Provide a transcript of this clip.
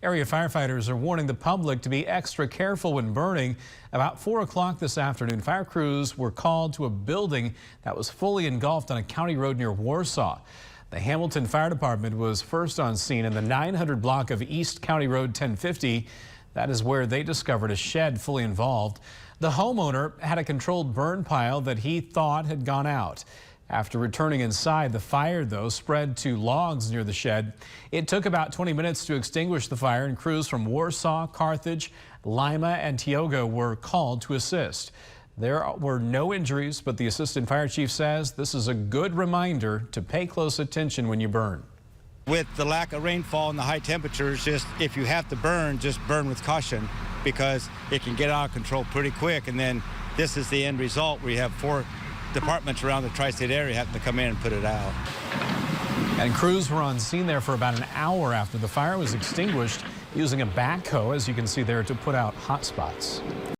Area firefighters are warning the public to be extra careful when burning. About 4 o'clock this afternoon, fire crews were called to a building that was fully engulfed on a county road near Warsaw. The Hamilton Fire Department was first on scene in the 900 block of East County Road 1050. That is where they discovered a shed fully involved. The homeowner had a controlled burn pile that he thought had gone out. After returning inside, the fire, though, spread to logs near the shed. It took about 20 minutes to extinguish the fire, and crews from Warsaw, Carthage, Lima, and Tioga were called to assist. There were no injuries, but the assistant fire chief says this is a good reminder to pay close attention when you burn. With the lack of rainfall and the high temperatures, just if you have to burn, just burn with caution, because it can get out of control pretty quick. And then this is the end result. We have 4 departments around the tri-state area having to come in and put it out. And crews were on scene there for about an hour after the fire was extinguished, using a backhoe, as you can see there, to put out hot spots.